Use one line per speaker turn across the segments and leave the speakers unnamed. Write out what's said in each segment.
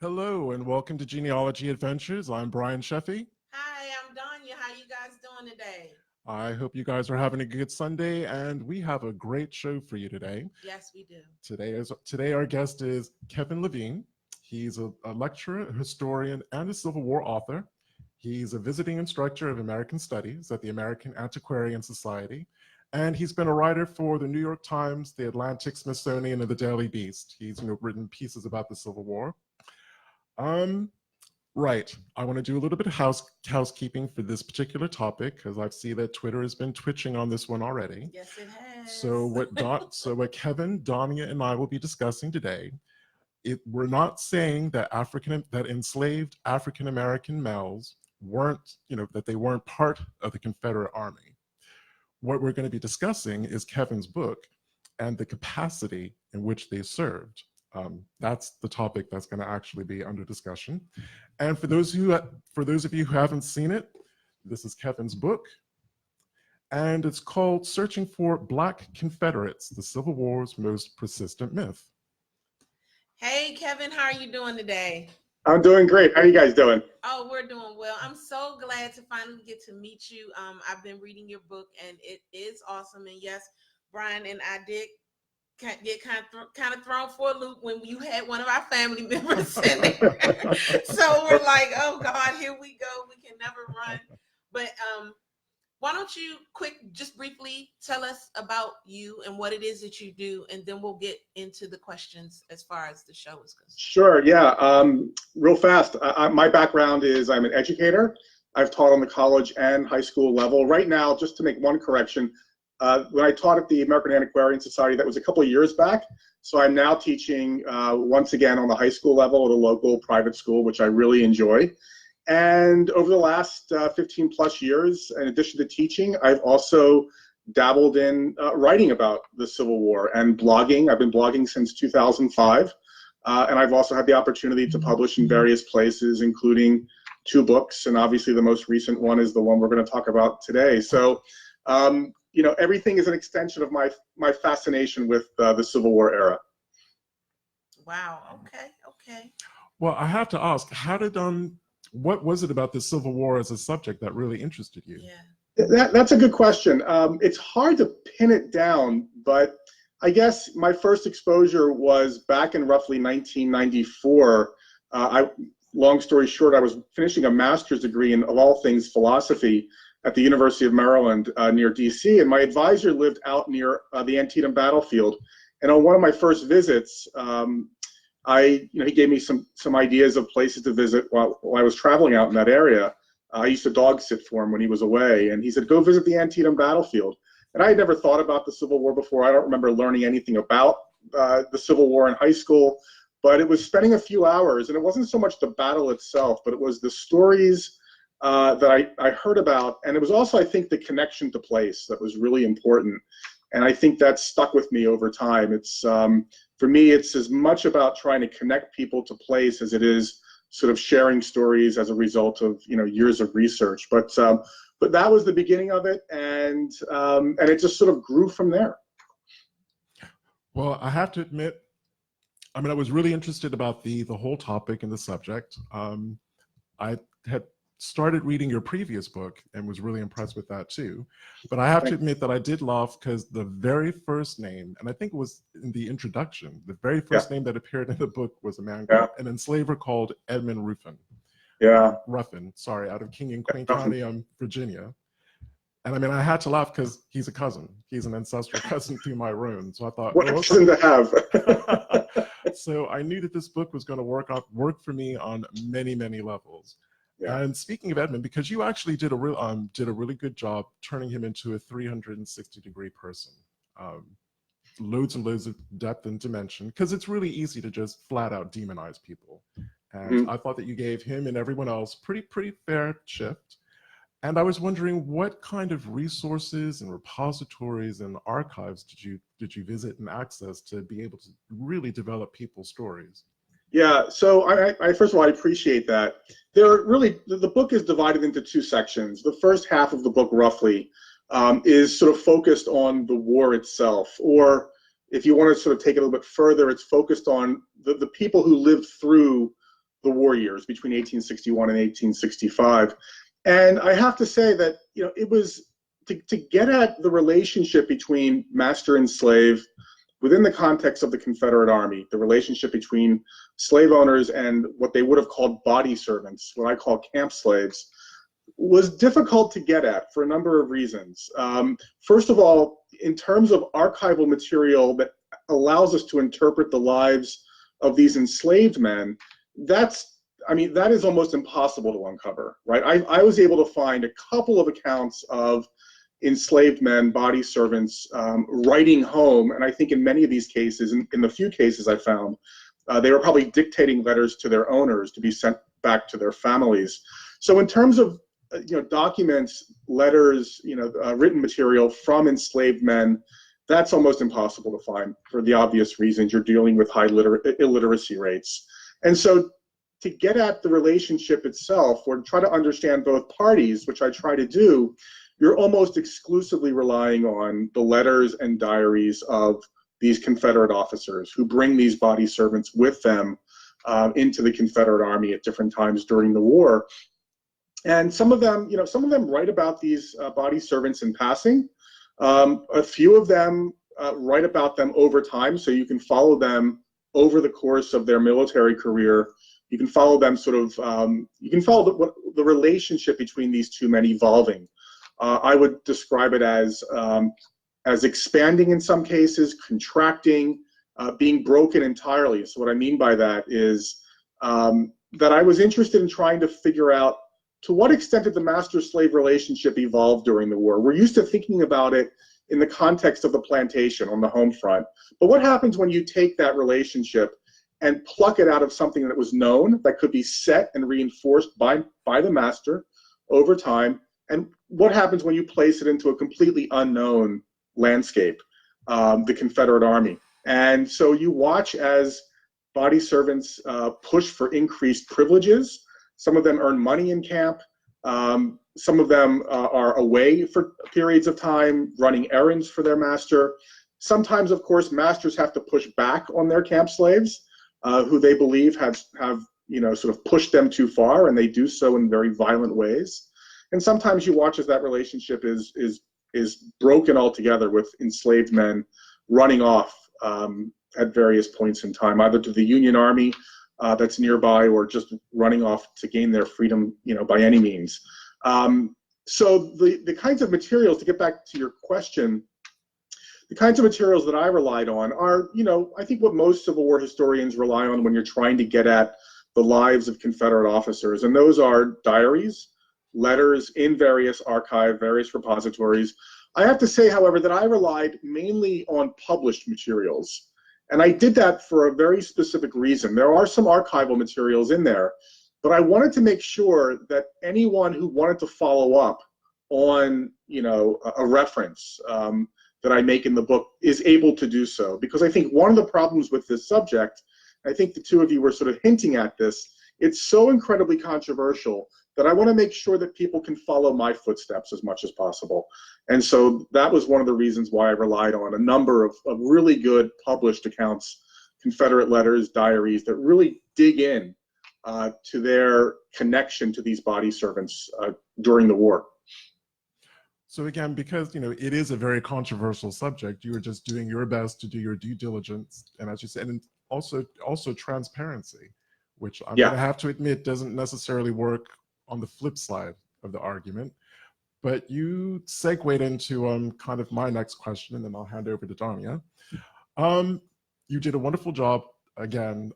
Hello and welcome to Genealogy Adventures. I'm Brian Sheffy.
Hi, I'm Danya. How you guys doing today?
I hope you guys are having a good Sunday, and we have a great show for you today.
Yes, we do.
Today our guest is Kevin Levin. He's a lecturer, a historian, and a Civil War author. He's a visiting instructor of American Studies at the American Antiquarian Society, and he's been a writer for the New York Times, the Atlantic Smithsonian, and the Daily Beast. He's written pieces about the Civil War. Right. I want to do a little bit of housekeeping for this particular topic because I see that Twitter has been twitching on this one already.
Yes, it has.
So what Kevin, Dania, and I will be discussing today, we're not saying that enslaved African American males weren't, that they weren't part of the Confederate Army. What we're going to be discussing is Kevin's book and the capacity in which they served. That's the topic that's going to actually be under discussion. And for those of you who haven't seen it, this is Kevin's book, and it's called Searching for Black Confederates, the Civil War's Most Persistent Myth.
Hey, Kevin, how are you doing today?
I'm doing great. How are you guys doing?
Oh, we're doing well. I'm so glad to finally get to meet you. I've been reading your book, and it is awesome. And yes, Brian and I did get kind of thrown for a loop when you had one of our family members in there. So we're like, oh God, here we go. We can never run. But why don't you just briefly tell us about you and what it is that you do, and then we'll get into the questions as far as the show is concerned.
Sure, yeah. Real fast, my background is I'm an educator. I've taught on the college and high school level. Right now, just to make one correction, when I taught at the American Antiquarian Society, that was a couple of years back. So I'm now teaching once again on the high school level at a local private school, which I really enjoy. And over the last 15 plus years, in addition to teaching, I've also dabbled in writing about the Civil War and blogging. I've been blogging since 2005. And I've also had the opportunity to publish in various places, including 2 books. And obviously the most recent one is the one we're going to talk about today. So, everything is an extension of my fascination with the Civil War era.
Wow. Okay.
Well, I have to ask, what was it about the Civil War as a subject that really interested you?
Yeah.
That's a good question. It's hard to pin it down, but I guess my first exposure was back in roughly 1994. Long story short, I was finishing a master's degree in, of all things, philosophy at the University of Maryland near DC, and my advisor lived out near the Antietam battlefield. And on one of my first visits, he gave me some ideas of places to visit while I was traveling out in that area. I used to dog sit for him when he was away, and he said, go visit the Antietam battlefield. And I had never thought about the Civil War before. I don't remember learning anything about the Civil War in high school, but it was spending a few hours, and it wasn't so much the battle itself, but it was the stories that I heard about, and it was also, I think, the connection to place that was really important. And I think that stuck with me over time. It's for me, it's as much about trying to connect people to place as it is sort of sharing stories as a result of years of research. But that was the beginning of it, and it just sort of grew from there.
Well, I have to admit, I was really interested about the whole topic and the subject. I had started reading your previous book and was really impressed with that too. But I have to admit that I did laugh because the very first name, and I think it was in the introduction, the very first name that appeared in the book was an enslaver called Edmund Ruffin. Ruffin, sorry, out of King and Queen County, Virginia. And I had to laugh because he's a cousin. He's an ancestral cousin through my room. So I thought,
what a cousin to have.
So I knew that this book was going to work for me on many, many levels. Yeah. And speaking of Edmund, because you actually did a really good job turning him into a 360-degree person, loads and loads of depth and dimension, because it's really easy to just flat out demonize people. And I thought that you gave him and everyone else pretty fair shift. And I was wondering what kind of resources and repositories and archives did you visit and access to be able to really develop people's stories?
Yeah, so I first of all, I appreciate that. The book is divided into 2 sections. The first half of the book, roughly, is sort of focused on the war itself, or if you want to sort of take it a little bit further, it's focused on the people who lived through the war years between 1861 and 1865. And I have to say that, it was to get at the relationship between master and slave within the context of the Confederate Army, the relationship between slave owners and what they would have called body servants, what I call camp slaves, was difficult to get at for a number of reasons. First of all, in terms of archival material that allows us to interpret the lives of these enslaved men, that is almost impossible to uncover, right? I was able to find a couple of accounts of enslaved men, body servants, writing home, and I think in many of these cases, in the few cases I found, they were probably dictating letters to their owners to be sent back to their families. So in terms of documents, letters, written material from enslaved men, that's almost impossible to find for the obvious reasons. You're dealing with high illiteracy rates. And so to get at the relationship itself, or try to understand both parties, which I try to do, you're almost exclusively relying on the letters and diaries of these Confederate officers who bring these body servants with them into the Confederate Army at different times during the war. And some of them write about these body servants in passing. A few of them write about them over time, so you can follow them over the course of their military career. You can follow them you can follow the relationship between these two men evolving. I would describe it as expanding in some cases, contracting, being broken entirely. So what I mean by that is that I was interested in trying to figure out to what extent did the master-slave relationship evolve during the war. We're used to thinking about it in the context of the plantation on the home front. But what happens when you take that relationship and pluck it out of something that was known, that could be set and reinforced by the master over time? And what happens when you place it into a completely unknown landscape, the Confederate Army? And so you watch as body servants push for increased privileges. Some of them earn money in camp. Some of them are away for periods of time, running errands for their master. Sometimes, of course, masters have to push back on their camp slaves, who they believe have sort of pushed them too far, and they do so in very violent ways. And sometimes you watch as that relationship is broken altogether, with enslaved men running off at various points in time, either to the Union Army that's nearby, or just running off to gain their freedom, by any means. So the kinds of materials, to get back to your question, the kinds of materials that I relied on are, I think what most Civil War historians rely on when you're trying to get at the lives of Confederate officers, and those are diaries, letters in various archives, various repositories. I have to say, however, that I relied mainly on published materials. And I did that for a very specific reason. There are some archival materials in there, but I wanted to make sure that anyone who wanted to follow up on, a reference that I make in the book is able to do so. Because I think one of the problems with this subject, I think the two of you were sort of hinting at this, it's so incredibly controversial that I want to make sure that people can follow my footsteps as much as possible. And so that was one of the reasons why I relied on a number of really good published accounts, Confederate letters, diaries, that really dig in to their connection to these body servants during the war.
So again, because it is a very controversial subject, you were just doing your best to do your due diligence, and as you said, and also transparency, which I'm going to have to admit doesn't necessarily work on the flip side of the argument. But you segued into kind of my next question, and then I'll hand over to Danya. You did a wonderful job, again,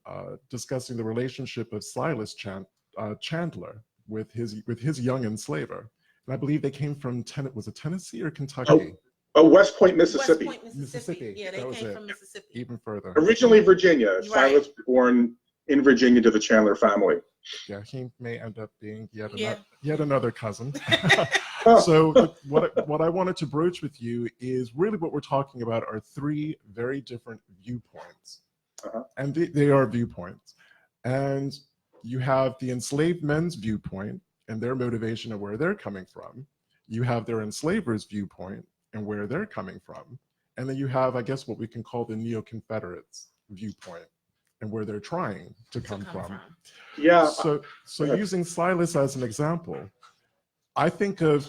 discussing the relationship of Silas Chandler with his young enslaver. And I believe they came from was it Tennessee or Kentucky?
Oh, West Point, Mississippi.
West Point, Mississippi. Yeah, they came from Mississippi.
Even further.
Originally Virginia.
Right.
Silas was born in Virginia to the Chandler family.
Yeah, he may end up being yet another cousin.
Oh.
So what I wanted to broach with you is really what we're talking about are three very different viewpoints. And they are viewpoints. And you have the enslaved men's viewpoint and their motivation and where they're coming from. You have their enslavers' viewpoint and where they're coming from. And then you have, I guess, what we can call the neo-Confederates viewpoint and where they're trying to come from.
Yeah.
So using Silas as an example, I think of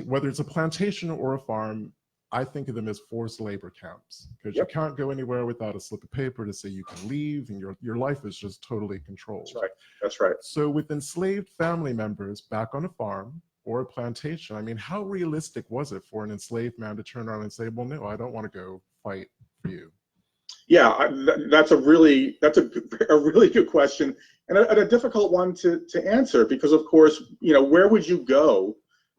whether it's a plantation or a farm, I think of them as forced labor camps, because you can't go anywhere without a slip of paper to say you can leave, and your life is just totally controlled.
That's right. That's right.
So with enslaved family members back on a farm or a plantation, I mean, how realistic was it for an enslaved man to turn around and say, well, no, I don't want to go fight for you?
Yeah, that's a really good question, and a difficult one to answer, because of course, where would you go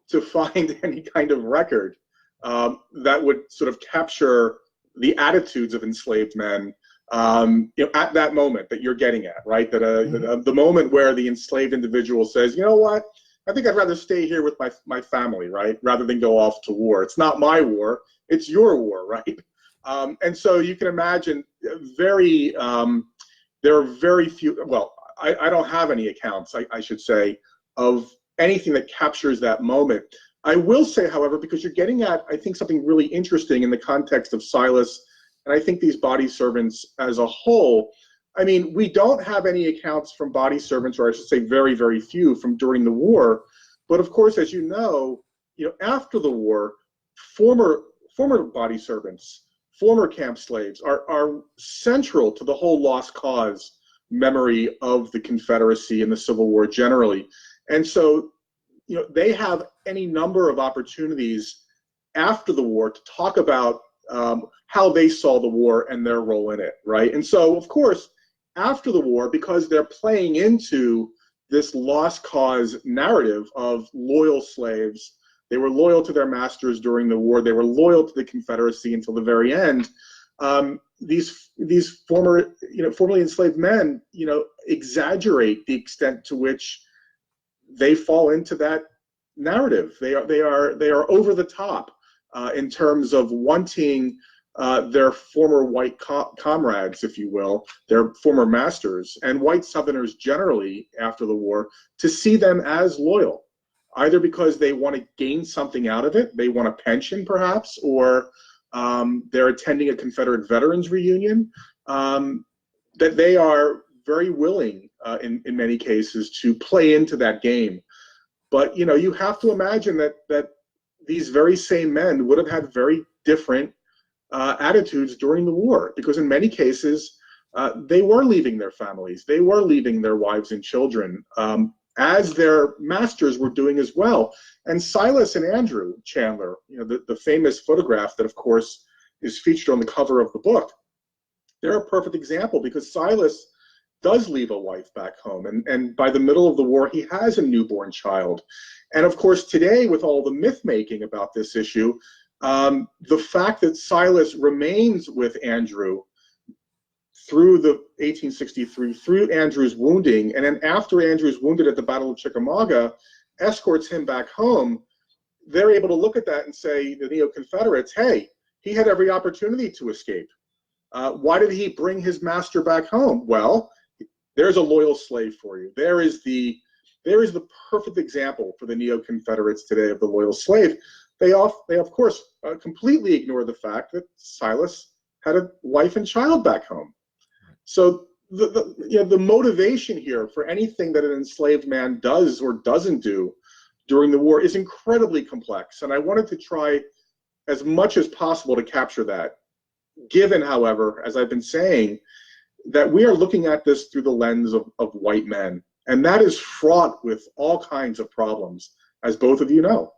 to find any kind of record that would sort of capture the attitudes of enslaved men at that moment that you're getting at, right? That the moment where the enslaved individual says, you know what, I think I'd rather stay here with my family, right, rather than go off to war. It's not my war, it's your war, right? And so you can imagine there are very few, well, I don't have any accounts, I should say, of anything that captures that moment. I will say, however, because you're getting at, I think, something really interesting in the context of Silas, and I think these body servants as a whole, I mean, we don't have any accounts from body servants, or I should say very, very few from during the war. But of course, as you know, after the war, former body servants, former camp slaves are central to the whole lost cause memory of the Confederacy and the Civil War generally. And so, they have any number of opportunities after the war to talk about how they saw the war and their role in it, right? And so, of course, after the war, because they're playing into this lost cause narrative of loyal slaves, they were loyal to their masters during the war, they were loyal to the Confederacy until the very end. These formerly enslaved men, exaggerate the extent to which they fall into that narrative. They are over the top in terms of wanting their former white comrades, if you will, their former masters, and white Southerners generally after the war, to see them as loyal, either because they want to gain something out of it, they want a pension perhaps, or they're attending a Confederate veterans reunion, that they are very willing in many cases to play into that game. But you have to imagine that these very same men would have had very different attitudes during the war, because in many cases they were leaving their families, they were leaving their wives and children, as their masters were doing as well. And Silas and Andrew Chandler, the famous photograph that of course is featured on the cover of the book, they're a perfect example, because Silas does leave a wife back home, and by the middle of the war he has a newborn child. And of course today, with all the myth making about this issue, the fact that Silas remains with Andrew through the 1863, through Andrew's wounding, and then after Andrew's wounded at the Battle of Chickamauga, escorts him back home, they're able to look at that and say, the Neo-Confederates, hey, he had every opportunity to escape. Why did he bring his master back home? Well, there's a loyal slave for you. There is the perfect example for the Neo-Confederates today of the loyal slave. They of course completely ignore the fact that Silas had a wife and child back home. So the motivation here for anything that an enslaved man does or doesn't do during the war is incredibly complex. And I wanted to try as much as possible to capture that. Given, however, as I've been saying, that we are looking at this through the lens of white men. And that is fraught with all kinds of problems, as both of you know.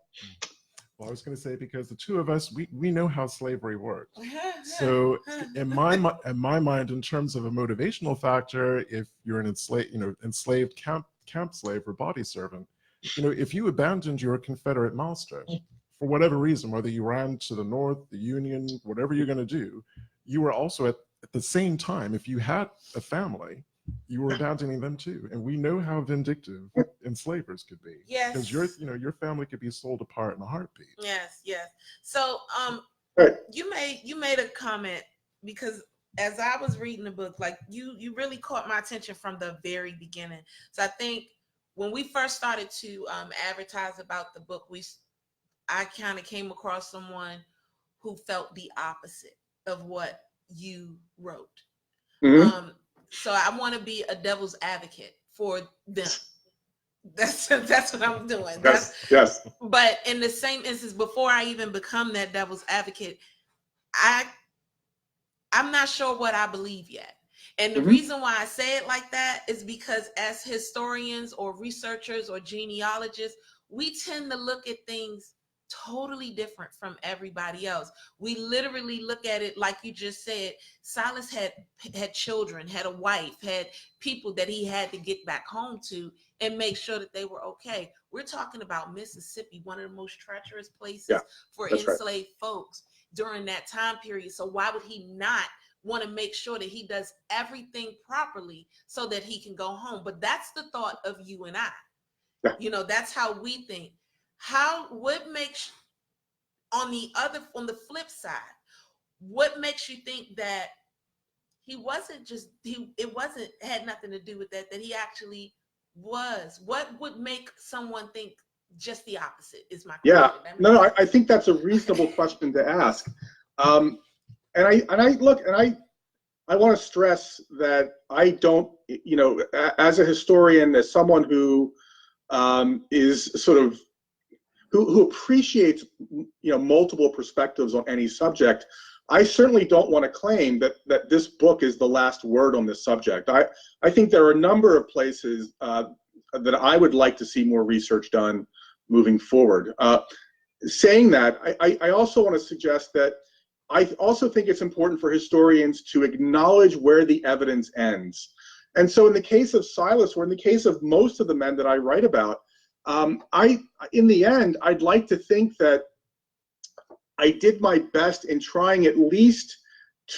Well, I was going to say, because the two of us, we know how slavery works. So in my mind, in terms of a motivational factor, if you're an enslaved camp slave or body servant, if you abandoned your Confederate master for whatever reason, whether you ran to the North, the Union, whatever you're going to do, you were also at the same time, if you had a family, you were abandoning them too. And we know how vindictive enslavers could be.
Yes.
Because your family could be sold apart in a heartbeat.
Yes, yes. So
Right.
you made a comment, because as I was reading the book, like you really caught my attention from the very beginning. So I think when we first started to advertise about the book, I kind of came across someone who felt the opposite of what you wrote.
Mm-hmm.
So I want to be a devil's advocate for them. That's what I'm doing.
Yes.
But in the same instance, before I even become that devil's advocate, I'm not sure what I believe yet. And the reason why I say it like that is because as historians or researchers or genealogists, we tend to look at things totally different from everybody else. We literally look at it like you just said. Silas had children, had a wife, had people that he had to get back home to and make sure that they were okay. We're talking about Mississippi, one of the most treacherous places for enslaved folks during that time period. So why would he not want to make sure that he does everything properly so that he can go home? But that's the thought of you and I. You know, that's how we think. What makes, on the flip side, what makes you think that he wasn't just, had nothing to do with that he actually was? What would make someone think just the opposite is my question.
No, I think that's a reasonable question to ask. And I want to stress that I don't, you know, as a historian, as someone who is sort of, who appreciates, you know, multiple perspectives on any subject, I certainly don't want to claim that this book is the last word on this subject. I think there are a number of places that I would like to see more research done moving forward. Saying that, I also want to suggest that I also think it's important for historians to acknowledge where the evidence ends. And so in the case of Silas, or in the case of most of the men that I write about, in the end, I'd like to think that I did my best in trying at least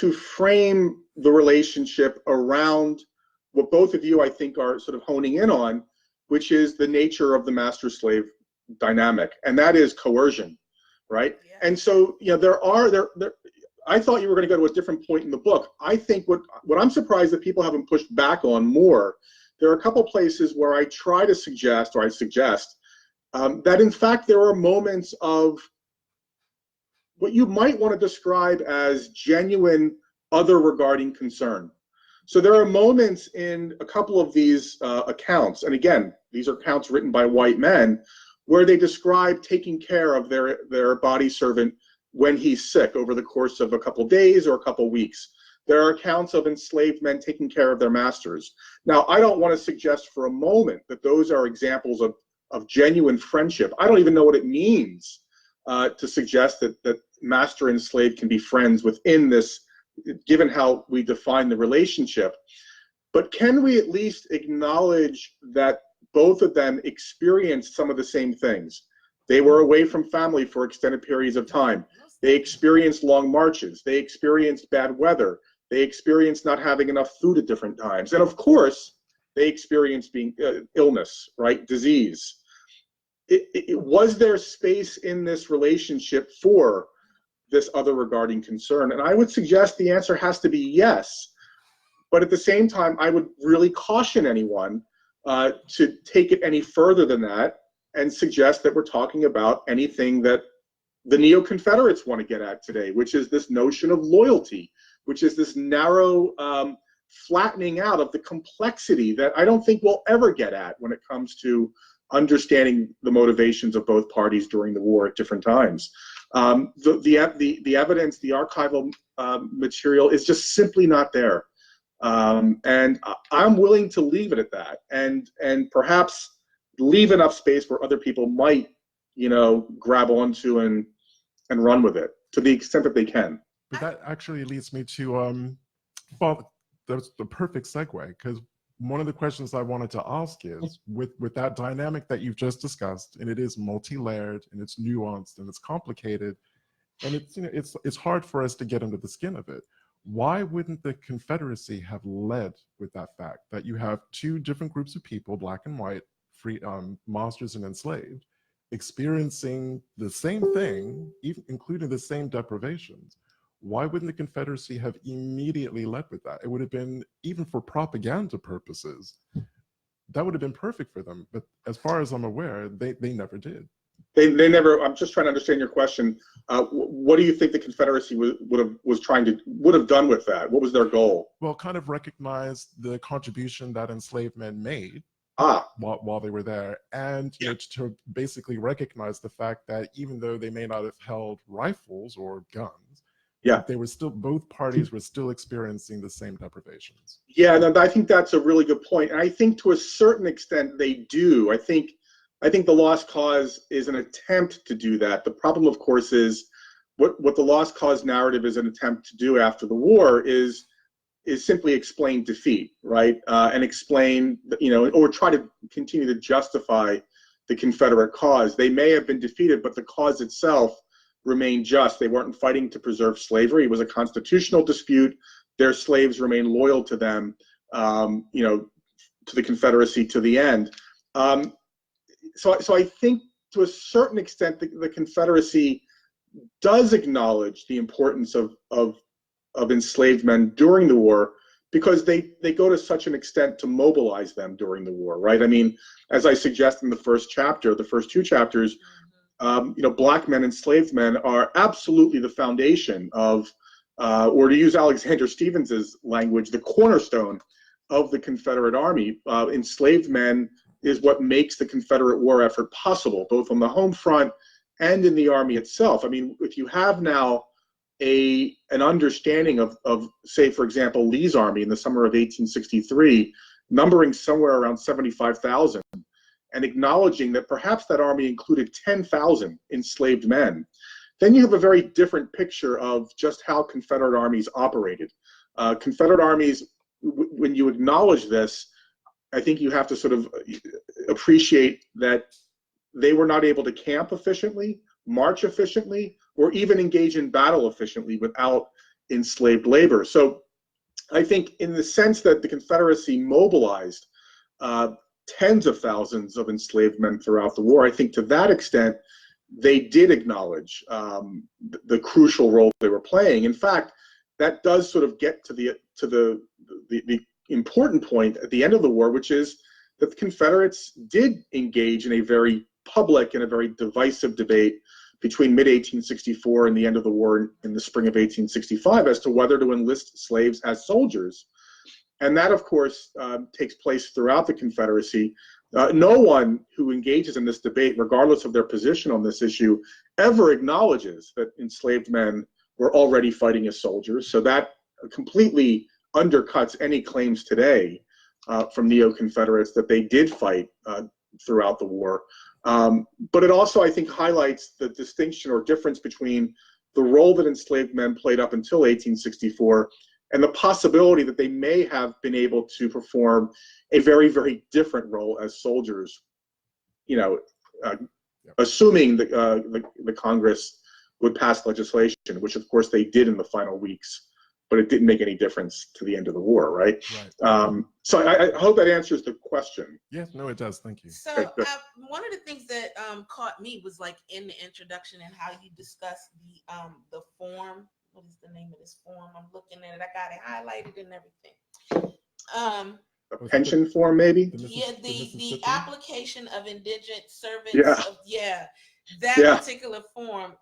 to frame the relationship around what both of you, I think, are sort of honing in on, which is the nature of the master-slave dynamic, and that is coercion, right? Yeah. And so, you know, I thought you were going to go to a different point in the book. I think what I'm surprised that people haven't pushed back on more, there are a couple places where I try to suggest, or I suggest, that in fact there are moments of what you might want to describe as genuine other regarding concern. So there are moments in a couple of these accounts, and again, these are accounts written by white men, where they describe taking care of their body servant when he's sick over the course of a couple days or a couple weeks. There are accounts of enslaved men taking care of their masters. Now, I don't want to suggest for a moment that those are examples of genuine friendship. I don't even know what it means to suggest that master and slave can be friends within this, given how we define the relationship. But can we at least acknowledge that both of them experienced some of the same things? They were away from family for extended periods of time. They experienced long marches. They experienced bad weather. They experienced not having enough food at different times. And of course, they experienced being illness, right? Disease. Was there space in this relationship for this other regarding concern? And I would suggest the answer has to be yes. But at the same time, I would really caution anyone to take it any further than that and suggest that we're talking about anything that the neo-Confederates want to get at today, which is this notion of loyalty, which is this narrow flattening out of the complexity that I don't think we'll ever get at when it comes to understanding the motivations of both parties during the war at different times. The evidence, the archival material is just simply not there. And I'm willing to leave it at that, and perhaps leave enough space where other people might, you know, grab onto and run with it to the extent that they can.
But that actually leads me to, well, that's the perfect segue, because one of the questions I wanted to ask is, with that dynamic that you've just discussed, and it is multi-layered, and it's nuanced, and it's complicated, and it's, you know, it's hard for us to get under the skin of it. Why wouldn't the Confederacy have led with that fact that you have two different groups of people, black and white, free masters and enslaved, experiencing the same thing, even including the same deprivations? Why wouldn't the Confederacy have immediately led with that? It would have been, even for propaganda purposes, that would have been perfect for them. But as far as I'm aware, they never did.
They never. I'm just trying to understand your question. What do you think the Confederacy would have done with that? What was their goal?
Well, kind of recognize the contribution that enslaved men made while they were there, and you know, to basically recognize the fact that even though they may not have held rifles or guns, they were still, both parties were still experiencing the same deprivations.
Yeah, no, I think that's a really good point, and I think to a certain extent they do. I think the lost cause is an attempt to do that. The problem, of course, is what the lost cause narrative is an attempt to do after the war is simply explain defeat, right? And explain, you know, or try to continue to justify the Confederate cause. They may have been defeated, but the cause itself remained just. They weren't fighting to preserve slavery. It was a constitutional dispute. Their slaves remained loyal to them, you know, to the Confederacy to the end. So I think to a certain extent the Confederacy does acknowledge the importance of enslaved men during the war, because they go to such an extent to mobilize them during the war, right? I mean, as I suggest in the first chapter, the first two chapters, you know, black men, enslaved men are absolutely the foundation of, or to use Alexander Stevens's language, the cornerstone of the Confederate Army. Enslaved men is what makes the Confederate war effort possible, both on the home front and in the Army itself. I mean, if you have now an understanding of, say, for example, Lee's army in the summer of 1863, numbering somewhere around 75,000, and acknowledging that perhaps that army included 10,000 enslaved men, then you have a very different picture of just how Confederate armies operated. Confederate armies, when you acknowledge this, I think you have to sort of appreciate that they were not able to camp efficiently, march efficiently, or even engage in battle efficiently without enslaved labor. So I think in the sense that the Confederacy mobilized tens of thousands of enslaved men throughout the war, I think to that extent, they did acknowledge the crucial role they were playing. In fact, that does sort of get to the important point at the end of the war, which is that the Confederates did engage in a very public and a very divisive debate between mid-1864 and the end of the war in the spring of 1865 as to whether to enlist slaves as soldiers. And that, of course, takes place throughout the Confederacy. No one who engages in this debate, regardless of their position on this issue, ever acknowledges that enslaved men were already fighting as soldiers. So that completely undercuts any claims today from neo-Confederates that they did fight throughout the war. But it also, I think, highlights the distinction or difference between the role that enslaved men played up until 1864 and the possibility that they may have been able to perform a very, very different role as soldiers, you know, assuming the Congress would pass legislation, which of course they did in the final weeks, but it didn't make any difference to the end of the war, right? So I hope that answers the question.
Yes, no, it does. Thank you.
So one of the things that caught me was like in the introduction and how you discussed the form. What is the name of this form? I'm looking at it. I got it highlighted and everything.
A pension form, maybe?
Yeah, the application of indigent servants. That particular form.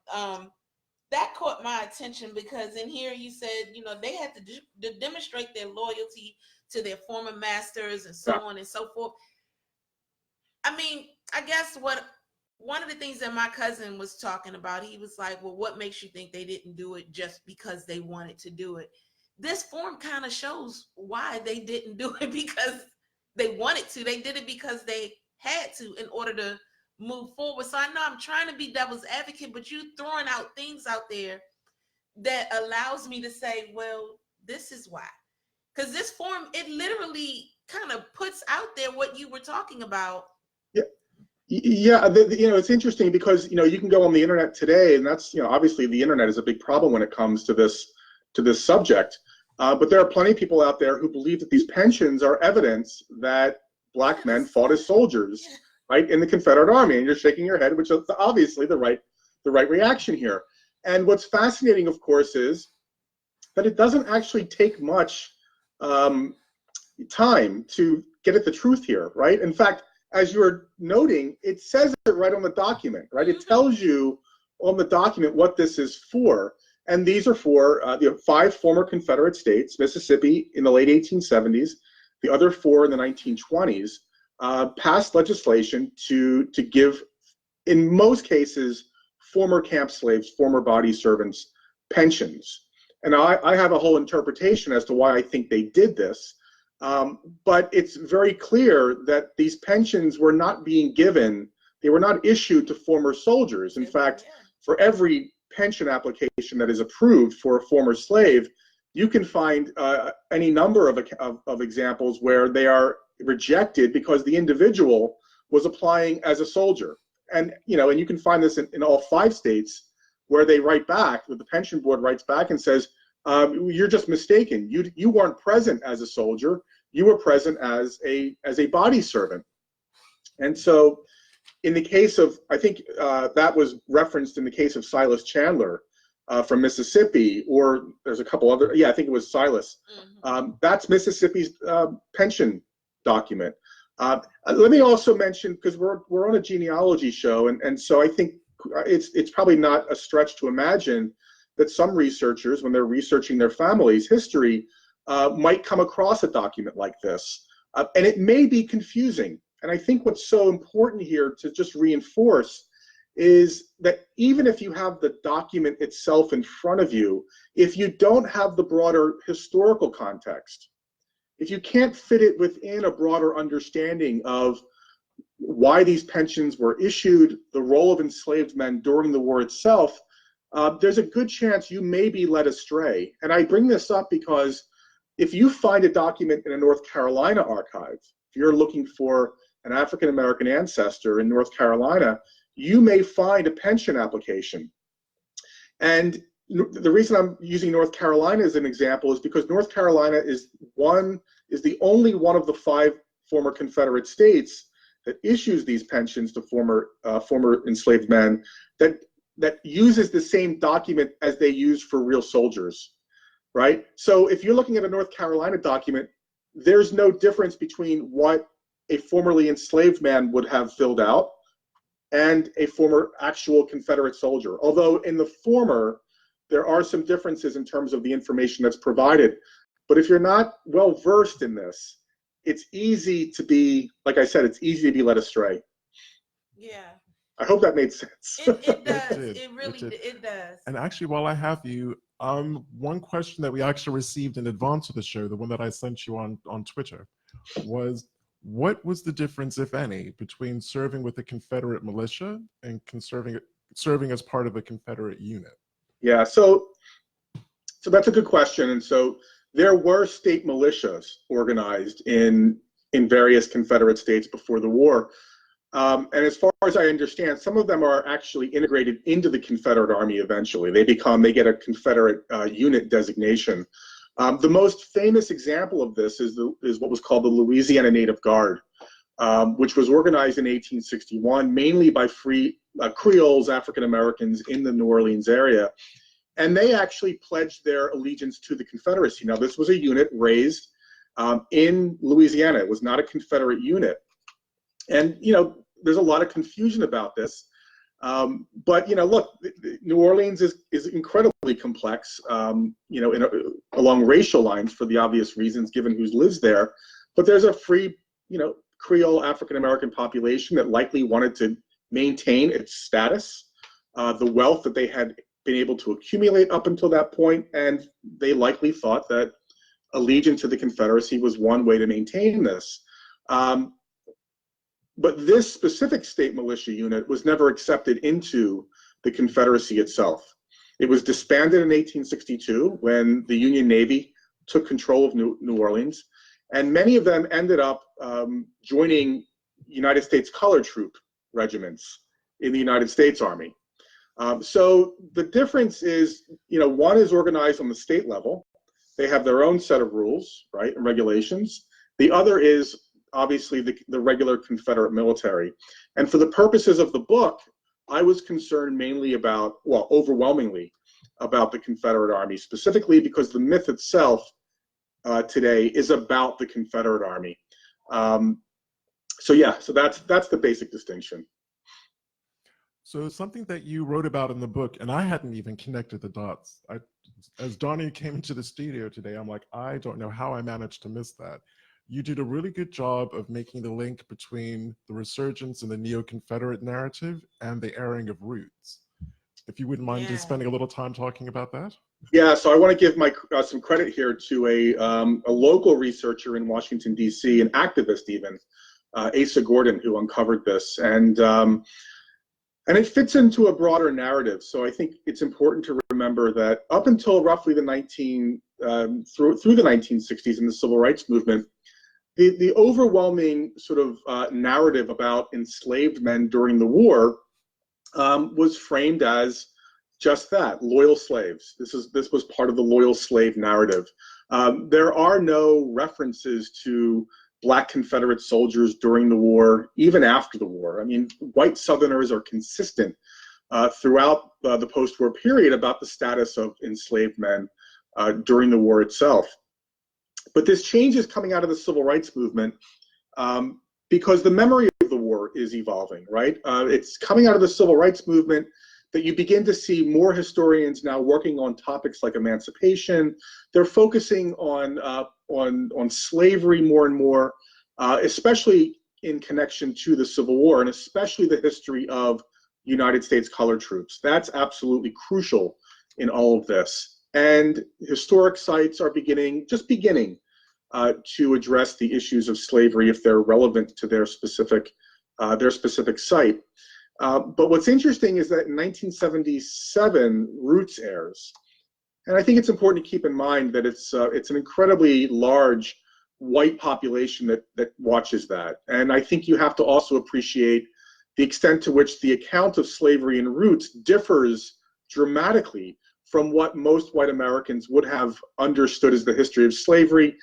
That caught my attention because in here you said, you know, they had to demonstrate their loyalty to their former masters and so on and so forth. I mean, I guess one of the things that my cousin was talking about, he was like, well, what makes you think they didn't do it just because they wanted to do it? This form kind of shows why they didn't do it because they wanted to. They did it because they had to in order to move forward. So I know I'm trying to be devil's advocate, but you throwing out things out there that allows me to say, well, this is why. Because this form, it literally kind of puts out there what you were talking about.
Yeah, you know, it's interesting because, you know, you can go on the internet today, and that's, you know, obviously the internet is a big problem when it comes to this subject. But there are plenty of people out there who believe that these pensions are evidence that black men fought as soldiers, right, in the Confederate Army. And you're shaking your head, which is obviously the right reaction here. And what's fascinating, of course, is that it doesn't actually take much time to get at the truth here, right? In fact, as you were noting, it says it right on the document, right? It tells you on the document what this is for. And these are for 5 former Confederate states: Mississippi in the late 1870s, the other 4 in the 1920s, passed legislation to give, in most cases, former camp slaves, former body servants, pensions. And I have a whole interpretation as to why I think they did this. But it's very clear that these pensions were not being given, they were not issued to former soldiers. In fact, for every pension application that is approved for a former slave, you can find any number of examples where they are rejected because the individual was applying as a soldier. And you can find this in all 5 states, where they write back, the pension board writes back and says, you're just mistaken. You weren't present as a soldier. You were present as a body servant. And so in the case of, I think that was referenced in the case of Silas Chandler from Mississippi, or there's a couple other, I think it was Silas. That's Mississippi's pension document. Let me also mention, because we're on a genealogy show, and so I think it's probably not a stretch to imagine that some researchers, when they're researching their family's history, might come across a document like this. And it may be confusing. And I think what's so important here to just reinforce is that even if you have the document itself in front of you, if you don't have the broader historical context, if you can't fit it within a broader understanding of why these pensions were issued, the role of enslaved men during the war itself, there's a good chance you may be led astray. And I bring this up because if you find a document in a North Carolina archive, if you're looking for an African-American ancestor in North Carolina, you may find a pension application. And the reason I'm using North Carolina as an example is because North Carolina is the only one of the 5 former Confederate states that issues these pensions to former enslaved men that uses the same document as they use for real soldiers, right? So if you're looking at a North Carolina document, there's no difference between what a formerly enslaved man would have filled out and a former actual Confederate soldier. Although in the former, there are some differences in terms of the information that's provided. But if you're not well versed in this, it's easy to be, like I said, it's easy to be led astray.
Yeah.
I hope that made sense.
It does. It really does.
And actually, while I have you, one question that we actually received in advance of the show, the one that I sent you on Twitter, was what was the difference, if any, between serving with the Confederate militia and serving as part of a Confederate unit?
Yeah, so that's a good question. And so there were state militias organized in various Confederate states before the war. And as far as I understand, some of them are actually integrated into the Confederate Army eventually. They get a Confederate unit designation. The most famous example of this is what was called the Louisiana Native Guard, which was organized in 1861, mainly by free Creoles, African Americans in the New Orleans area. And they actually pledged their allegiance to the Confederacy. Now, this was a unit raised in Louisiana. It was not a Confederate unit. And, there's a lot of confusion about this. But, look, New Orleans is incredibly complex, along racial lines for the obvious reasons, given who lives there. But there's a free, Creole African-American population that likely wanted to maintain its status, the wealth that they had been able to accumulate up until that point, and they likely thought that allegiance to the Confederacy was one way to maintain this. But this specific state militia unit was never accepted into the Confederacy itself. It was disbanded in 1862 when the Union Navy took control of New Orleans, and many of them ended up joining United States Colored Troop regiments in the United States Army. So the difference is, one is organized on the state level. They have their own set of rules, right, and regulations. The other is obviously the regular Confederate military. And for the purposes of the book, I was concerned mainly overwhelmingly about the Confederate Army, specifically because the myth itself today is about the Confederate Army. So yeah, so that's the basic distinction.
So something that you wrote about in the book, and I hadn't even connected the dots. As Donnie came into the studio today, I'm like, I don't know how I managed to miss that. You did a really good job of making the link between the resurgence in the neo-Confederate narrative and the airing of Roots. If you wouldn't mind just spending a little time talking about that.
Yeah, so I want to give my some credit here to a local researcher in Washington, D.C., an activist even, Asa Gordon, who uncovered this. And it fits into a broader narrative. So I think it's important to remember that up until roughly the through the 1960s in the Civil Rights Movement, the overwhelming sort of narrative about enslaved men during the war was framed as just that, loyal slaves. This was part of the loyal slave narrative. There are no references to Black Confederate soldiers during the war, even after the war. I mean, white Southerners are consistent throughout the post-war period about the status of enslaved men during the war itself. But this change is coming out of the Civil Rights Movement because the memory of the war is evolving, right? It's coming out of the Civil Rights Movement that you begin to see more historians now working on topics like emancipation. They're focusing on slavery more and more, especially in connection to the Civil War, and especially the history of United States colored troops. That's absolutely crucial in all of this. And historic sites are beginning to address the issues of slavery if they're relevant to their specific site. But what's interesting is that in 1977, Roots airs. And I think it's important to keep in mind that it's an incredibly large white population that watches that. And I think you have to also appreciate the extent to which the account of slavery in Roots differs dramatically from what most white Americans would have understood as the history of slavery.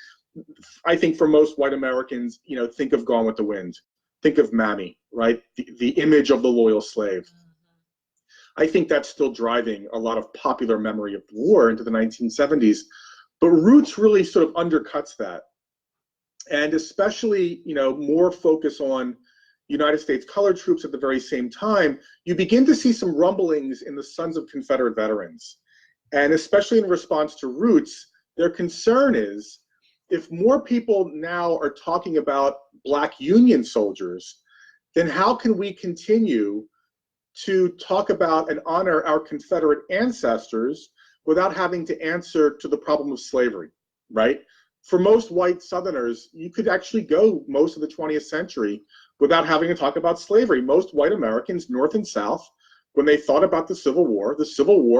I think for most white Americans, think of Gone with the Wind, think of Mammy, right? The image of the loyal slave. I think that's still driving a lot of popular memory of the war into the 1970s. But Roots really sort of undercuts that. And especially, more focus on United States colored troops at the very same time, you begin to see some rumblings in the Sons of Confederate Veterans. And especially in response to Roots, their concern is if more people now are talking about Black Union soldiers, then how can we continue to talk about and honor our Confederate ancestors without having to answer to the problem of slavery, right? For most white Southerners, you could actually go most of the 20th century without having to talk about slavery. Most white Americans, North and South, when they thought about the Civil War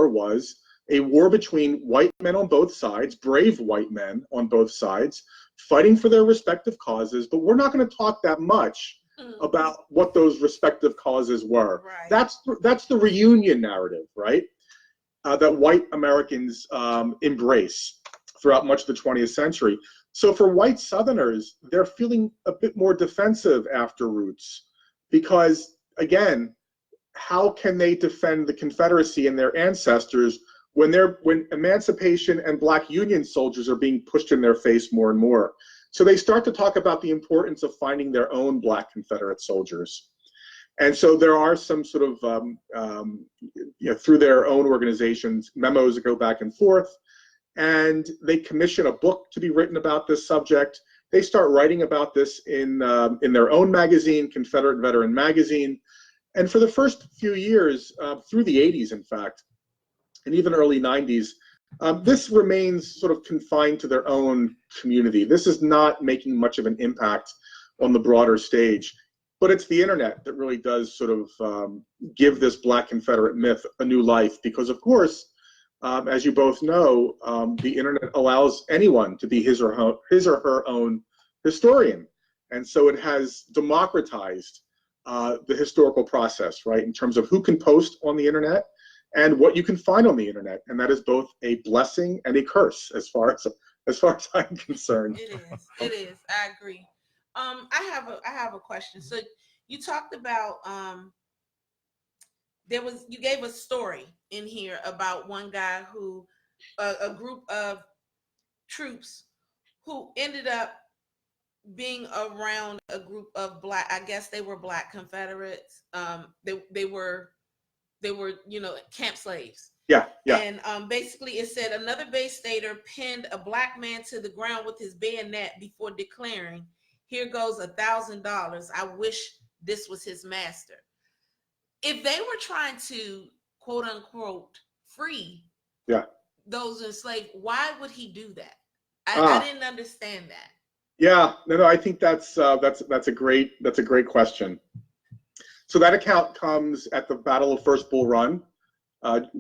was a war between white men on both sides, brave white men on both sides, fighting for their respective causes, but we're not going to talk that much about what those respective causes were.
Right.
That's the reunion narrative, right? That white Americans embrace throughout much of the 20th century. So for white Southerners, they're feeling a bit more defensive after Roots because, again, how can they defend the Confederacy and their ancestors when emancipation and Black Union soldiers are being pushed in their face more and more? So they start to talk about the importance of finding their own Black Confederate soldiers. And so there are some sort of, through their own organizations, memos that go back and forth, and they commission a book to be written about this subject. They start writing about this in their own magazine, Confederate Veteran Magazine. And for the first few years, through the 80s, in fact, and even early 90s, this remains sort of confined to their own community. This is not making much of an impact on the broader stage. But it's the internet that really does sort of give this Black Confederate myth a new life because, of course, as you both know, the internet allows anyone to be his or her own historian. And so it has democratized the historical process, right, in terms of who can post on the internet and what you can find on the internet. And that is both a blessing and a curse as far as I'm concerned.
It is. I agree. I have a question. So you talked about you gave a story in here about one guy who a group of troops who ended up being around a group of black, I guess they were Black Confederates. They were camp slaves.
Yeah, yeah.
And basically it said another Bay Stater pinned a black man to the ground with his bayonet before declaring, "Here goes $1,000. I wish this was his master." If they were trying to quote unquote free those enslaved, why would he do that? I didn't understand that.
Yeah, no, I think that's a great question. So that account comes at the Battle of First Bull Run,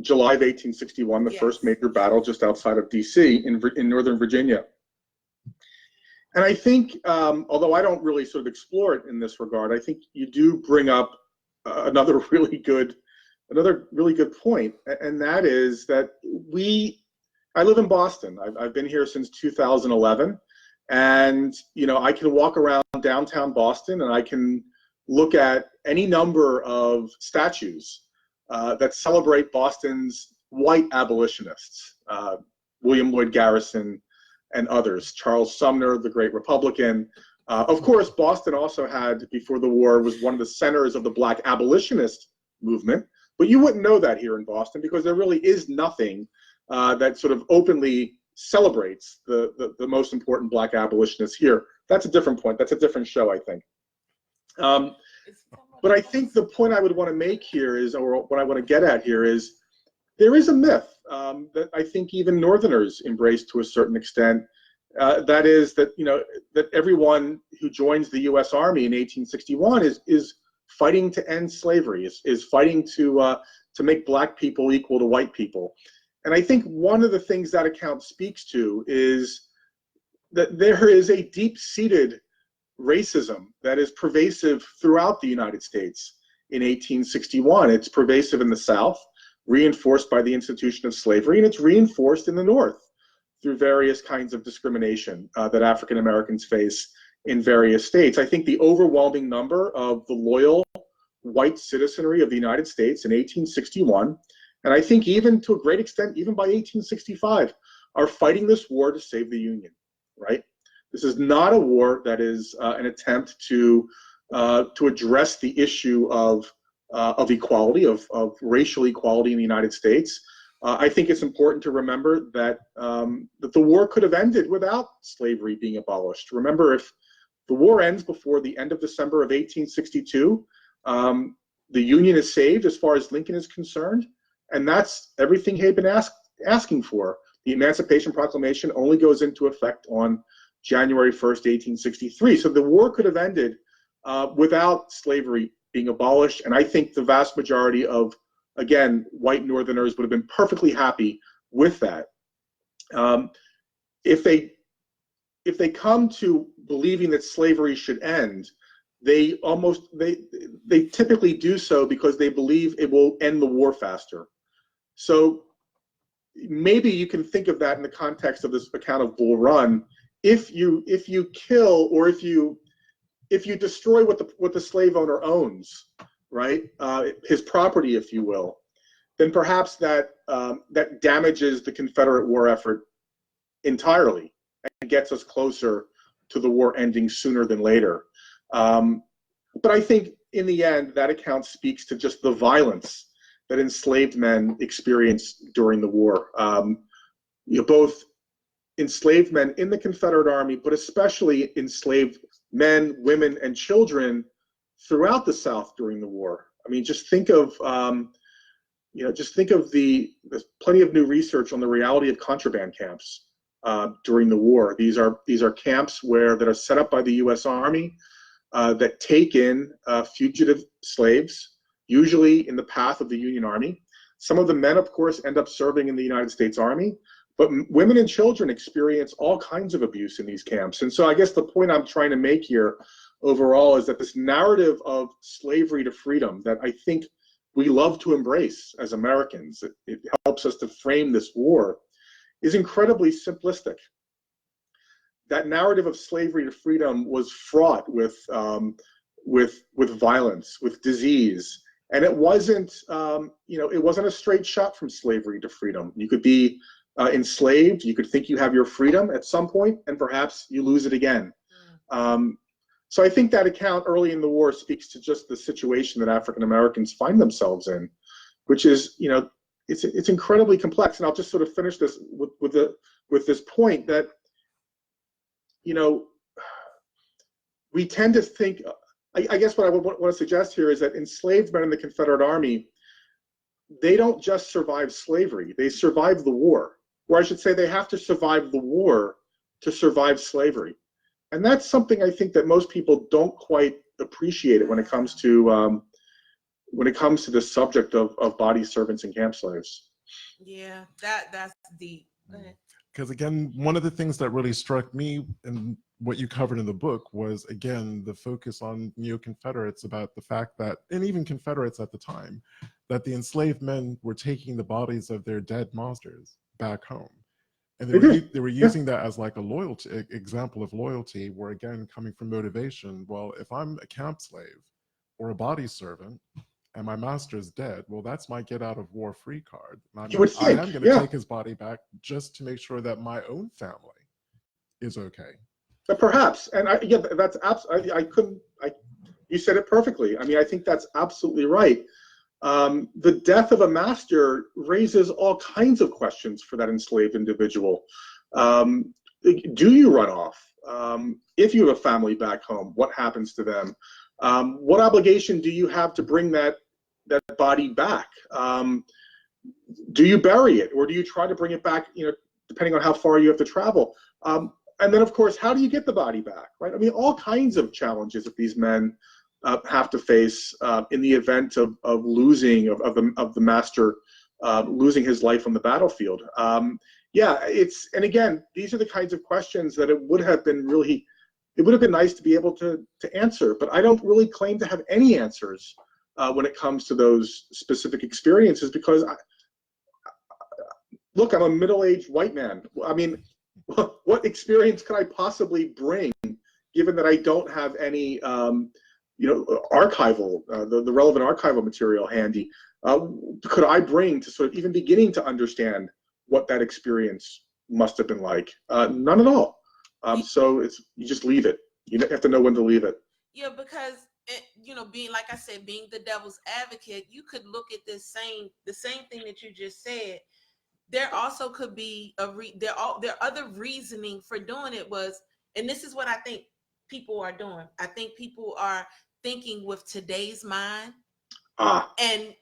July of 1861, the first major battle just outside of D.C. in Northern Virginia. And I think, although I don't really sort of explore it in this regard, I think you do bring up another really good point, and that is that I live in Boston. I've been here since 2011, and I can walk around downtown Boston and I can look at any number of statues that celebrate Boston's white abolitionists, William Lloyd Garrison and others, Charles Sumner, the great Republican. Of course, Boston also had, before the war, was one of the centers of the Black abolitionist movement, but you wouldn't know that here in Boston because there really is nothing that sort of openly celebrates the most important Black abolitionists here. That's a different point. That's a different show, I think. But I think the point I would want to make here is, or what I want to get at here is, there is a myth that I think even Northerners embrace to a certain extent. That is that that everyone who joins the U.S. Army in 1861 is fighting to end slavery, is fighting to make Black people equal to white people. And I think one of the things that account speaks to is that there is a deep-seated racism that is pervasive throughout the United States in 1861. It's pervasive in the South, reinforced by the institution of slavery, and it's reinforced in the North through various kinds of discrimination that African Americans face in various states. I think the overwhelming number of the loyal white citizenry of the United States in 1861, and I think even to a great extent, even by 1865, are fighting this war to save the Union, right? This is not a war that is an attempt to address the issue of equality, of racial equality in the United States. I think it's important to remember that that the war could have ended without slavery being abolished. Remember, if the war ends before the end of December of 1862, the Union is saved as far as Lincoln is concerned, and that's everything he had been asking for. The Emancipation Proclamation only goes into effect on January 1st, 1863. So the war could have ended without slavery being abolished, and I think the vast majority of, again, white Northerners would have been perfectly happy with that. If they come to believing that slavery should end, they typically do so because they believe it will end the war faster. So maybe you can think of that in the context of this account of Bull Run. If you kill, or if you destroy what the slave owner owns, right, his property, if you will, then perhaps that damages the Confederate war effort entirely and gets us closer to the war ending sooner than later. But I think in the end, that account speaks to just the violence that enslaved men experienced during the war. Both enslaved men in the Confederate Army, but especially enslaved men, women, and children throughout the South during the war. I mean, just think of there's plenty of new research on the reality of contraband camps during the war. These are camps that are set up by the U.S. Army that take in fugitive slaves, usually in the path of the Union Army. Some of the men, of course, end up serving in the United States Army, but women and children experience all kinds of abuse in these camps. And so I guess the point I'm trying to make here overall is that this narrative of slavery to freedom that I think we love to embrace as Americans, it helps us to frame this war, is incredibly simplistic. That narrative of slavery to freedom was fraught with violence, with disease, and it wasn't a straight shot from slavery to freedom. You could be enslaved, you could think you have your freedom at some point, and perhaps you lose it again. So I think that account early in the war speaks to just the situation that African Americans find themselves in, which is, it's incredibly complex. And I'll just sort of finish this with this point that, we tend to think, I guess what I would want to suggest here is that enslaved men in the Confederate Army, they don't just survive slavery, they survive the war. Or I should say they have to survive the war to survive slavery. And that's something I think that most people don't quite appreciate it when it comes to the subject of body servants and camp slaves.
Yeah, that's deep. Go ahead.
Because again, one of the things that really struck me in what you covered in the book was, again, the focus on neo-Confederates about the fact that, and even Confederates at the time, that the enslaved men were taking the bodies of their dead masters back home. And they were using that as like a loyalty example of loyalty, where again, coming from motivation, well, if I'm a camp slave or a body servant and my master is dead, well, that's my get out of war free card. I am going to take his body back just to make sure that my own family is okay.
Perhaps, and that's absolutely. You said it perfectly. I mean, I think that's absolutely right. The death of a master raises all kinds of questions for that enslaved individual. Do you run off? If you have a family back home, what happens to them? What obligation do you have to bring that body back? Do you bury it, or do you try to bring it back? Depending on how far you have to travel. And then, of course, how do you get the body back? Right? I mean, all kinds of challenges that these men have to face in the event of losing of the master losing his life on the battlefield. And again, these are the kinds of questions that it would have been nice to be able to answer, but I don't really claim to have any answers when it comes to those specific experiences, because look, I'm a middle-aged white man. I mean, what experience could I possibly bring, given that I don't have any archival, the relevant archival material handy? Could I bring to sort of even beginning to understand what that experience must have been like? None at all. So you just leave it. You have to know when to leave it.
Yeah, because being, like I said, being the devil's advocate, you could look at the same thing that you just said. There also could be there are other reasoning for doing it was, and this is what I think people are doing. I think people are thinking with today's mind and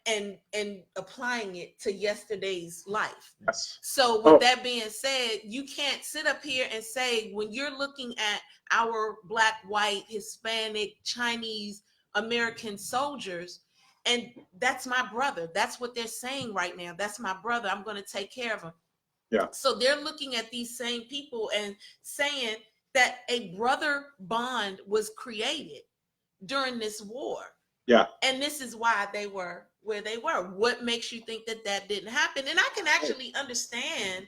applying it to yesterday's life.
Yes.
So with that being said, you can't sit up here and say, when you're looking at our Black, white, Hispanic, Chinese, American soldiers, and that's my brother. That's what they're saying right now. That's my brother. I'm going to take care of him.
Yeah.
So they're looking at these same people and saying that a brother bond was created during this war.
Yeah.
And this is why they were where they were. What makes you think that didn't happen? And I can actually understand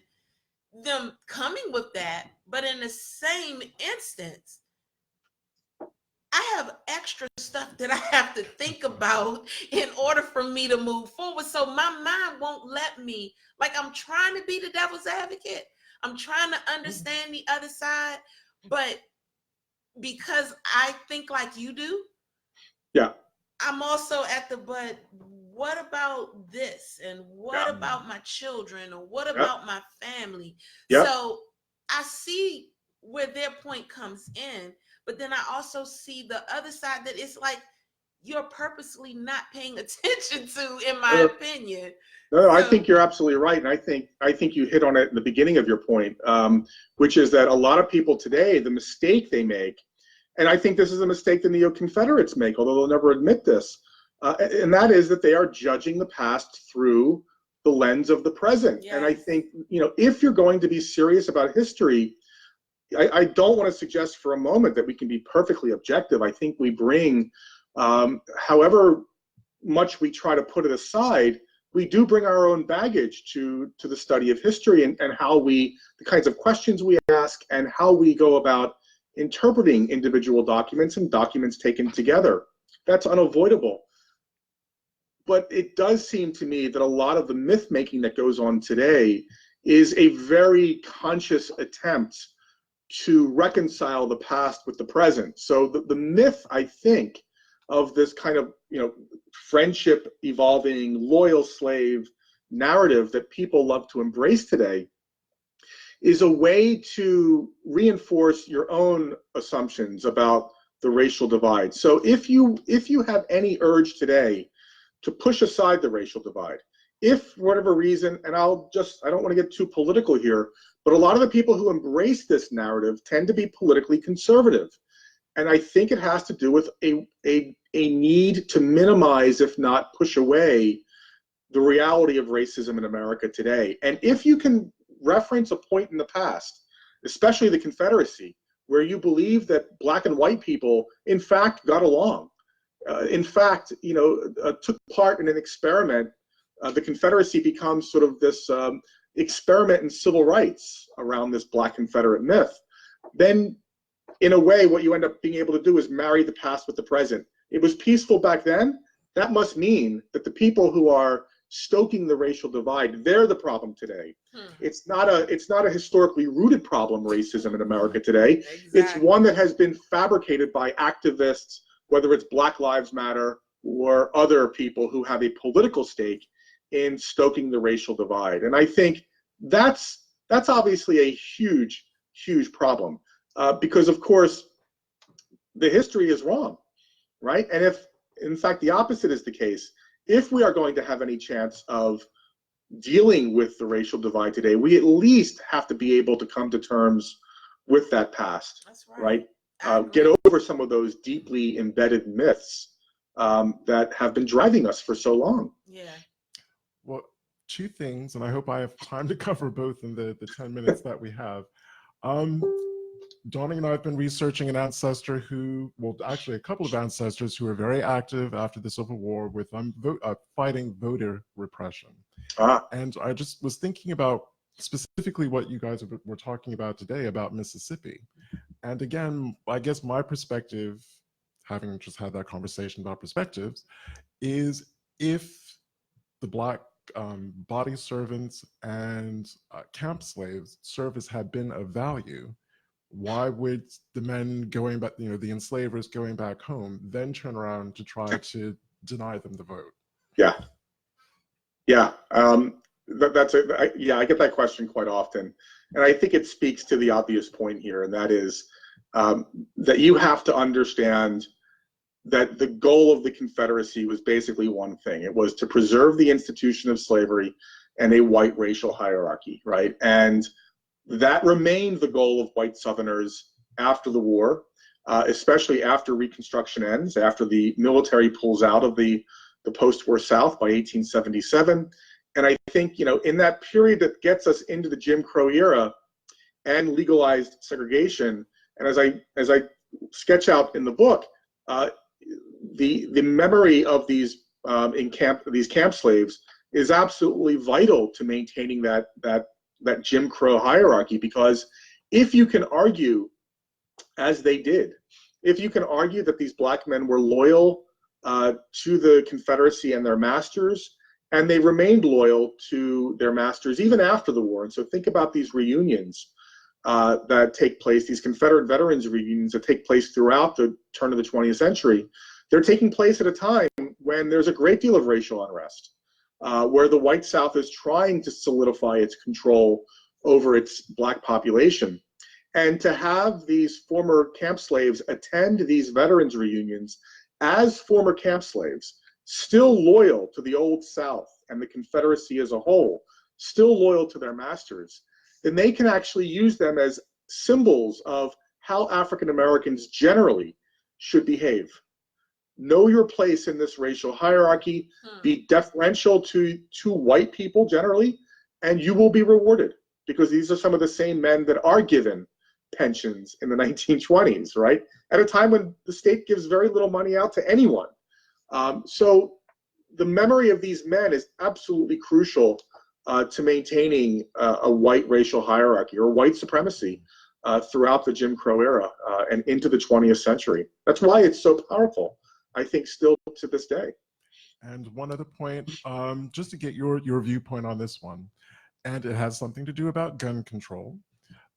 them coming with that, but in the same instance, I have extra stuff that I have to think about in order for me to move forward. So my mind won't let me, like, I'm trying to be the devil's advocate. I'm trying to understand the other side, but because I think like you do,
yeah,
I'm also at but what about this? And what about my children? Or what about my family?
Yeah.
So I see where their point comes in, but then I also see the other side that it's like you're purposely not paying attention to, in my opinion.
No, I think you're absolutely right, and I think you hit on it in the beginning of your point, which is that a lot of people today, the mistake they make, and I think this is a mistake the neo-Confederates make, although they'll never admit this, and that is that they are judging the past through the lens of the present. Yes. And I think, if you're going to be serious about history, I don't want to suggest for a moment that we can be perfectly objective. I think we bring, however much we try to put it aside, we do bring our own baggage to the study of history and how the kinds of questions we ask and how we go about interpreting individual documents and documents taken together. That's unavoidable. But it does seem to me that a lot of the myth making that goes on today is a very conscious attempt to reconcile the past with the present. So the myth, I think, of this kind of, friendship evolving, loyal slave narrative that people love to embrace today is a way to reinforce your own assumptions about the racial divide. So if you have any urge today to push aside the racial divide, if for whatever reason, and I don't want to get too political here, but a lot of the people who embrace this narrative tend to be politically conservative. And I think it has to do with a need to minimize, if not push away, the reality of racism in America today. And if you can reference a point in the past, especially the Confederacy, where you believe that black and white people, in fact, got along, took part in an experiment, the Confederacy becomes sort of this experiment in civil rights around this Black Confederate myth, then in a way, what you end up being able to do is marry the past with the present. It was peaceful back then. That must mean that the people who are stoking the racial divide, they're the problem today. It's not a historically rooted problem, racism in America today.
Exactly.
It's one that has been fabricated by activists, whether it's Black Lives Matter or other people who have a political stake in stoking the racial divide. And I think that's obviously a huge, huge problem. Because of course, the history is wrong, right? And if, in fact, the opposite is the case, if we are going to have any chance of dealing with the racial divide today, we at least have to be able to come to terms with that past.
That's right.
Get over some of those deeply embedded myths that have been driving us for so long.
Yeah.
Well, two things, and I hope I have time to cover both in the 10 minutes that we have. Donnie and I have been researching an ancestor who, well, actually a couple of ancestors who were very active after the Civil War with fighting voter repression. And I just was thinking about specifically what you guys were talking about today about Mississippi. And again, I guess my perspective, having just had that conversation about perspectives, is if the Black body servants and camp slaves service had been of value, why would the men going back, the enslavers going back home, then turn around to try to deny them the vote?
Yeah. I get that question quite often. And I think it speaks to the obvious point here, and that is that you have to understand that the goal of the Confederacy was basically one thing. It was to preserve the institution of slavery and a white racial hierarchy, right? And that remained the goal of white Southerners after the war, especially after Reconstruction ends, after the military pulls out of the post-war South by 1877. And I think, in that period that gets us into the Jim Crow era and legalized segregation, and as I sketch out in the book, the memory of these camp slaves is absolutely vital to maintaining that Jim Crow hierarchy, because if you can argue, as they did, if you can argue that these Black men were loyal to the Confederacy and their masters, and they remained loyal to their masters even after the war. And so think about these reunions that take place, these Confederate veterans reunions that take place throughout the turn of the 20th century. They're taking place at a time when there's a great deal of racial unrest, where the white South is trying to solidify its control over its Black population. And to have these former camp slaves attend these veterans reunions as former camp slaves, still loyal to the old South and the Confederacy as a whole, still loyal to their masters, then they can actually use them as symbols of how African Americans generally should behave. Know your place in this racial hierarchy, be deferential to white people generally, and you will be rewarded, because these are some of the same men that are given pensions in the 1920s, right? At a time when the state gives very little money out to anyone. So the memory of these men is absolutely crucial to maintaining a white racial hierarchy or white supremacy throughout the Jim Crow era and into the 20th century. That's why it's so powerful, I think, still to this day.
And one other point, just to get your viewpoint on this one, and it has something to do about gun control.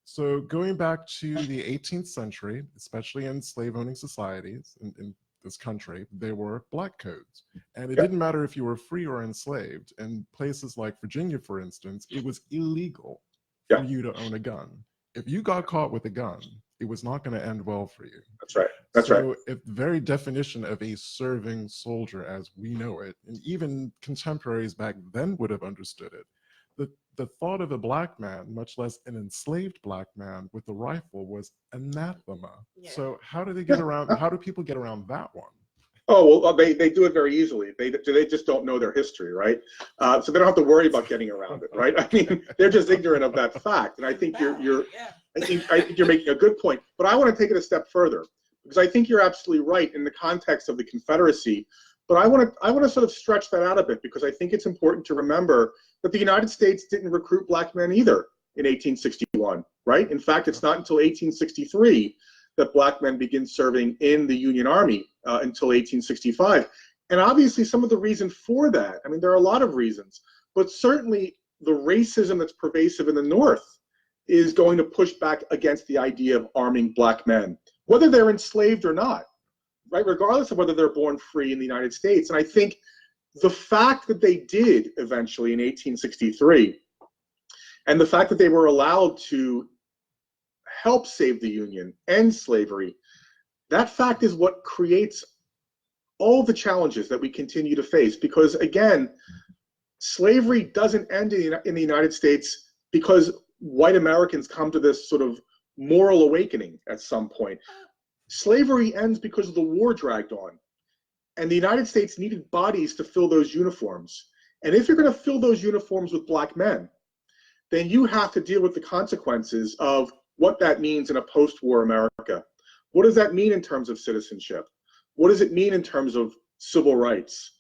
So going back to the 18th century, especially in slave-owning societies in this country, there were black codes. And it didn't matter if you were free or enslaved. In places like Virginia, for instance, it was illegal for you to own a gun. If you got caught with a gun, it was not going to end well for you.
That's right. That's right.
So if the very definition of a serving soldier as we know it, and even contemporaries back then would have understood it, the thought of a black man, much less an enslaved black man with a rifle, was anathema.
Yeah.
So how do they get around, how do people get around that one?
Oh, well, they do it very easily. They just don't know their history, right? So they don't have to worry about getting around it, right? I mean, they're just ignorant of that fact. And I think I think you're making a good point. But I want to take it a step further, because I think you're absolutely right in the context of the Confederacy. But I want to sort of stretch that out a bit, because I think it's important to remember that the United States didn't recruit black men either in 1861, right? In fact, it's not until 1863 that black men begin serving in the Union Army until 1865. And obviously some of the reason for that, I mean, there are a lot of reasons, but certainly the racism that's pervasive in the North is going to push back against the idea of arming black men, whether they're enslaved or not, right? Regardless of whether they're born free in the United States. And I think the fact that they did eventually in 1863, and the fact that they were allowed to help save the Union, end slavery, that fact is what creates all the challenges that we continue to face. Because again, slavery doesn't end in the United States because white Americans come to this sort of moral awakening at some point. Slavery ends because the war dragged on. And the United States needed bodies to fill those uniforms. And if you're going to fill those uniforms with black men, then you have to deal with the consequences of what that means in a post-war America. What does that mean in terms of citizenship? What does it mean in terms of civil rights?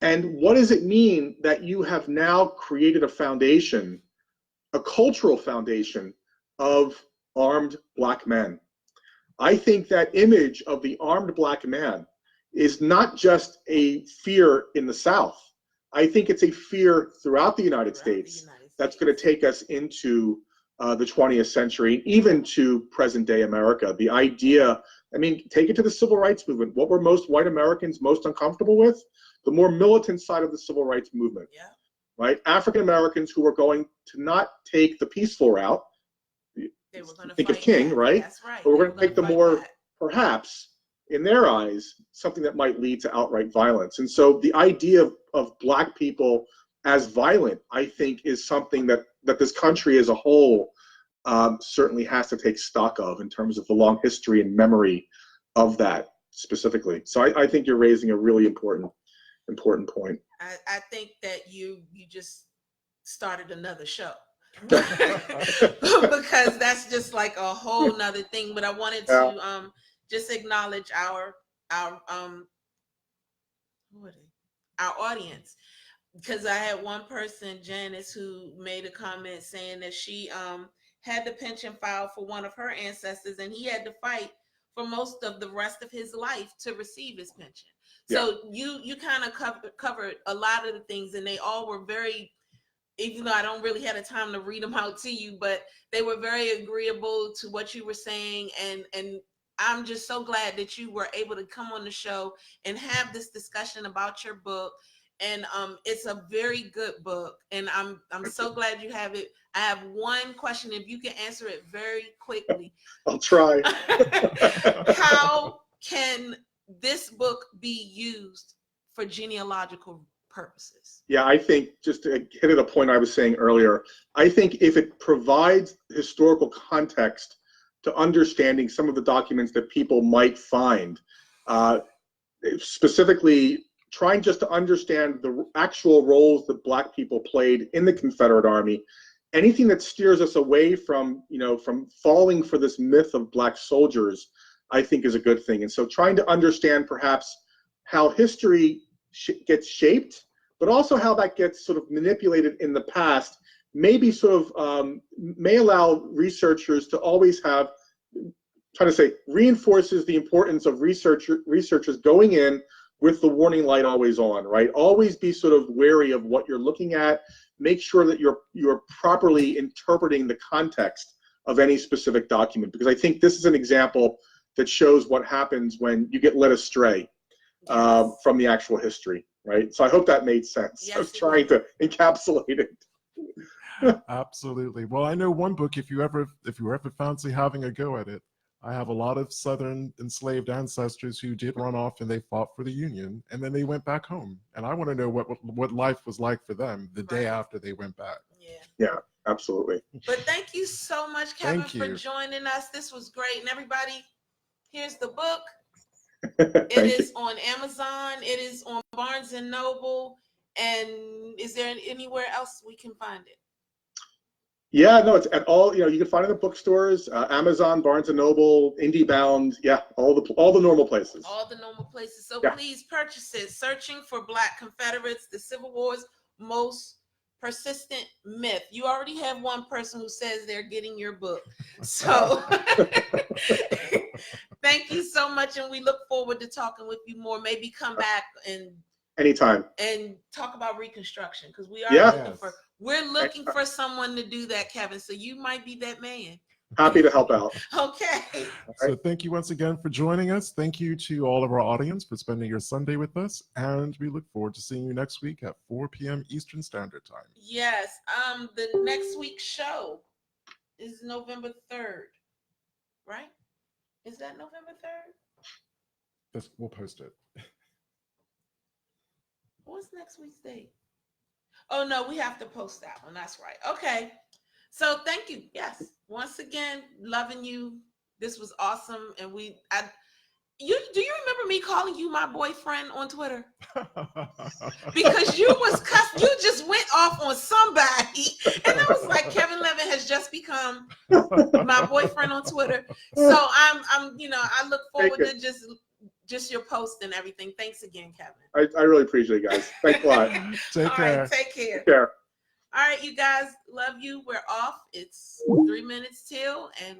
And what does it mean that you have now created a foundation, a cultural foundation of armed black men? I think that image of the armed black man is not just a fear in the South. I think it's a fear throughout the United States that's going to take us into the 20th century, even to present day America. The idea, I mean, take it to the civil rights movement. What were most white Americans most uncomfortable with? The more militant side of the civil rights movement, right? African Americans who were going to not take the peaceful route.
They were going to
think of King,
back.
right?
That's right.
But we're going to take the more,
back.
Perhaps, in their eyes, something that might lead to outright violence. And so the idea of black people as violent, I think, is something that this country as a whole certainly has to take stock of in terms of the long history and memory of that specifically. So I think you're raising a really important point.
I think that you just started another show. Because that's just like a whole nother thing. But I wanted to just acknowledge our audience, because I had one person, Janice, who made a comment saying that she had the pension file for one of her ancestors, and he had to fight for most of the rest of his life to receive his pension. So you kind of covered a lot of the things, and they all were very, even though I don't really have the time to read them out to you, but they were very agreeable to what you were saying. And I'm just so glad that you were able to come on the show and have this discussion about your book. And it's a very good book, and I'm so glad you have it. I have one question, if you can answer it very quickly.
I'll try.
How can this book be used for genealogical purposes?
Yeah, I think, just to hit at a point I was saying earlier, I think if it provides historical context to understanding some of the documents that people might find, specifically trying just to understand the actual roles that black people played in the Confederate Army, anything that steers us away from, from falling for this myth of black soldiers, I think is a good thing. And so trying to understand perhaps how history gets shaped, but also how that gets sort of manipulated in the past, maybe sort of may allow researchers to always have, reinforces the importance of researchers going in with the warning light always on, right? Always be sort of wary of what you're looking at. Make sure that you're properly interpreting the context of any specific document, because I think this is an example that shows what happens when you get led astray from the actual history, right? So I hope that made sense.
Yes,
I was trying to encapsulate it.
Absolutely. Well, I know one book, if you ever fancy having a go at it, I have a lot of Southern enslaved ancestors who did run off and they fought for the Union, and then they went back home. And I want to know what life was like for them the day after they went back.
Yeah, absolutely.
But thank you so much, Kevin,
Thank you
for joining us. This was great. And everybody, here's the book.
It
is on Amazon. It is on Barnes and Noble. And is there anywhere else we can find it?
Yeah, no, it's at all. You can find it in the bookstores, Amazon, Barnes and Noble, IndieBound. Yeah, all the normal places.
All the normal places. So
yeah.
Please purchase it. Searching for Black Confederates: The Civil War's Most Persistent Myth. You already have one person who says they're getting your book. So thank you so much, and we look forward to talking with you more. Maybe come back and
anytime
and talk about Reconstruction, because we are
looking
looking for someone to do that, Kevin. So you might be that man.
Happy to help out.
Okay.
So thank you once again for joining us. Thank you to all of our audience for spending your Sunday with us, and we look forward to seeing you next week at 4 p.m. Eastern Standard Time.
Yes. The next week's show is November 3rd, right? Is that November 3rd?
We'll post it.
What's next week's date? Oh no, we have to post that one. That's right. Okay. So thank you. Yes. Once again, loving you. This was awesome. And do you remember me calling you my boyfriend on Twitter? Because you just went off on somebody. And I was like, Kevin Levin has just become my boyfriend on Twitter. So I look forward to just your post and everything. Thanks again, Kevin.
I really appreciate it, guys. Thanks a lot.
Take care.
Right, take care.
Take care.
All right, you guys, love you. We're off. It's 3 minutes till, and